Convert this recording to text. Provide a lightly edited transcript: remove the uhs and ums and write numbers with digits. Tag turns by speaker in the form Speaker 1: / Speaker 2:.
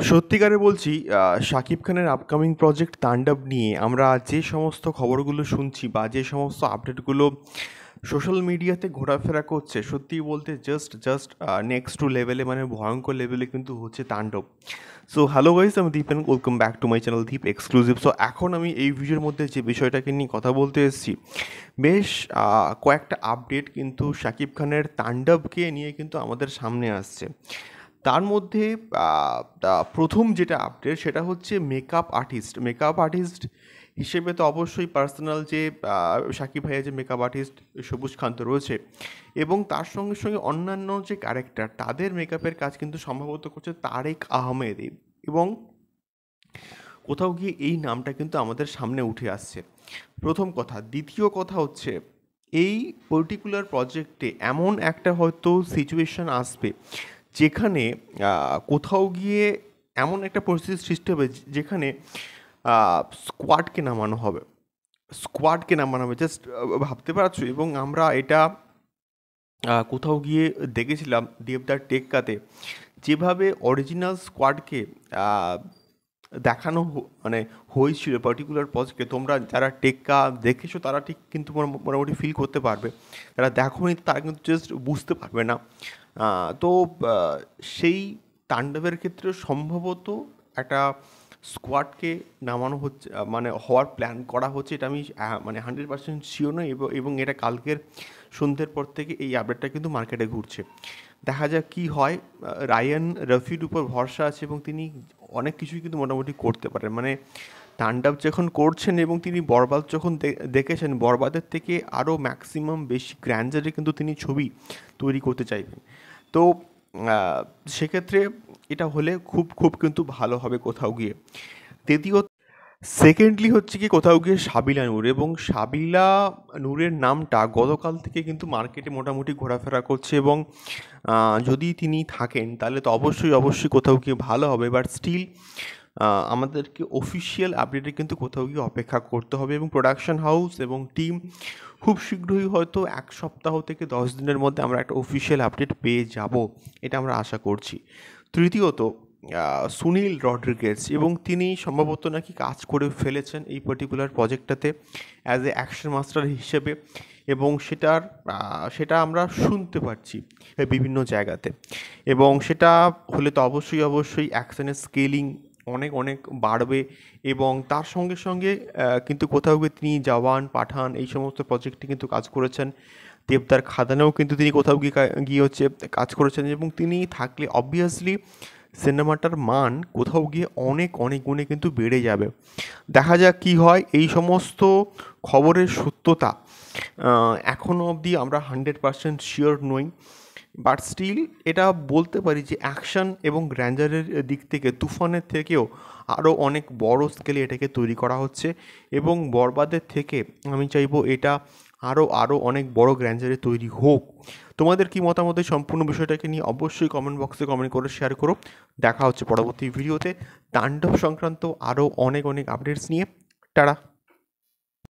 Speaker 1: সত্যিকারে বলছি শাকিব খানের আপকামিং প্রজেক্ট তাণ্ডব নিয়ে আমরা যে সমস্ত খবরগুলো শুনছি বা যে সমস্ত আপডেটগুলো সোশ্যাল মিডিয়াতে ঘোরাফেরা করছে সত্যিই বলতে জাস্ট নেক্সট টু লেভেলে মানে ভয়ঙ্কর লেভেলে কিন্তু হচ্ছে তাণ্ডব। সো হ্যালো গাইস, আমি Dipen, welcome back to my channel Deep exclusive. So এখন আমি এই ভিডিওর মধ্যে যে বিষয়টাকে নিয়ে কথা বলতে এসেছি, বেশ কয়েকটা আপডেট কিন্তু শাকিব খানের তাণ্ডবকে নিয়ে কিন্তু আমাদের সামনে আসছে। তার মধ্যে প্রথম যেটা আপডেট সেটা হচ্ছে মেকআপ আর্টিস্ট হিসেবে তো অবশ্যই পার্সোনাল যে শাকিব ভাইয়া যে মেকআপ আর্টিস্ট সবুজ খান্ত রয়েছে, এবং তার সঙ্গে সঙ্গে অন্যান্য যে ক্যারেক্টার তাদের মেকআপের কাজ কিন্তু সম্ভবত করছে তারেক আহমেদ। এবং কোথাও গিয়ে এই নামটা কিন্তু আমাদের সামনে উঠে আসছে, প্রথম কথা। দ্বিতীয় কথা হচ্ছে, এই পার্টিকুলার প্রজেক্টে এমন একটা হয়তো সিচুয়েশন আসবে যেখানে কোথাও গিয়ে এমন একটা পরিস্থিতির সৃষ্টি হবে যেখানে স্কোয়াডকে নামানো হবে জাস্ট ভাবতে পারছো। এবং আমরা এটা কোথাও গিয়ে দেখেছিলাম দেবদার টেক্কাতে, যেভাবে অরিজিনাল স্কোয়াডকে দেখানো মানে হয়েছিল পার্টিকুলার প্রজেক্টে। তোমরা যারা টেক্কা দেখেছো তারা ঠিক কিন্তু মোটামুটি ফিল করতে পারবে, যারা দেখোনি তারা কিন্তু জাস্ট বুঝতে পারবে না। তো সেই তাণ্ডবের ক্ষেত্রে সম্ভবত একটা স্কোয়াডকে নামানো হচ্ছে, মানে হওয়ার প্ল্যান করা হচ্ছে। এটা আমি মানে 100% শিওর নই, এবং এটা কালকের সন্ধ্যের পর থেকে এই আপডেটটা কিন্তু মার্কেটে ঘুরছে। দেখা যাক কী হয়। রায়ান রফির উপর ভরসা আছে এবং তিনি অনেক কিছুই কিন্তু মোটামুটি করতে পারেন। মানে তাণ্ডব যখন করছেন এবং তিনি বরবাদ যখন দেখেছেন, বরবাদের থেকে আরও ম্যাক্সিমাম বেশি গ্র্যান্ডারে কিন্তু তিনি ছবি তৈরি করতে চাইবেন। তো সেক্ষেত্রে এটা হলে খুব খুব কিন্তু ভালো হবে কোথাও গিয়ে। দ্বিতীয় সেকেন্ডলি হচ্ছে কি, কোথাও গিয়ে সাবিলা নূর, এবং সাবিলা নূরের নামটা গতকাল থেকে কিন্তু মার্কেটে মোটামুটি ঘোরাফেরা করছে। এবং যদি তিনি থাকেন তাহলে তো অবশ্যই কোথাও গিয়ে ভালো হবে। বাট স্টিল আমাদেরকে অফিসিয়াল আপডেটে কিন্তু কোথাও গিয়ে অপেক্ষা করতে হবে, এবং প্রোডাকশন হাউস এবং টিম খুব শীঘ্রই হয়তো 1 সপ্তাহ থেকে 10 দিনের মধ্যে আমরা একটা অফিসিয়াল আপডেট পেয়ে যাব, এটা আমরা আশা করছি। তৃতীয়ত, সুনীল রড্রিগেজ, এবং তিনি সম্ভবত নাকি কাজ করে ফেলেছেন এই পার্টিকুলার প্রজেক্টটাতে অ্যাজ এ অ্যাকশন মাস্টার হিসেবে, এবং সেটা আমরা শুনতে পাচ্ছি বিভিন্ন জায়গাতে। এবং সেটা হলে তো অবশ্যই অ্যাকশনের স্কেলিং অনেক অনেক বাড়বে। এবং তার সঙ্গে সঙ্গে কিন্তু কোথাও গিয়ে তিনি জওয়ান, পাঠান এই সমস্ত প্রজেক্টে কিন্তু কাজ করেছেন। দেবদার খাদানেও কিন্তু তিনি কোথাও গিয়ে হচ্ছে কাজ করেছেন, এবং তিনি থাকলে অবভিয়াসলি সিনেমাটার মান কোথাও গিয়ে অনেক অনেক গুণে কিন্তু বেড়ে যাবে। দেখা যাক কী হয়। এই সমস্ত খবরের সত্যতা এখনও অবধি আমরা 100% শিওর নই, বাট স্টিল এটা বলতে পারি যে অ্যাকশন এবং গ্র্যান্ডারের দিক থেকে তুফানের থেকেও আরও অনেক বড় স্কেলে এটাকে তৈরি করা হচ্ছে। এবং বরবাদের থেকে আমি চাইবো এটা আরও অনেক বড় গ্র্যান্ডারে তৈরি হোক। তোমাদের কি মতামত এই সম্পূর্ণ বিষয়টাকে নিয়ে অবশ্যই কমেন্ট বক্সে কমেন্ট করে শেয়ার করো। দেখা হচ্ছে পরবর্তী ভিডিওতে তাণ্ডব সংক্রান্ত আরও অনেক অনেক আপডেটস নিয়ে। টাটা।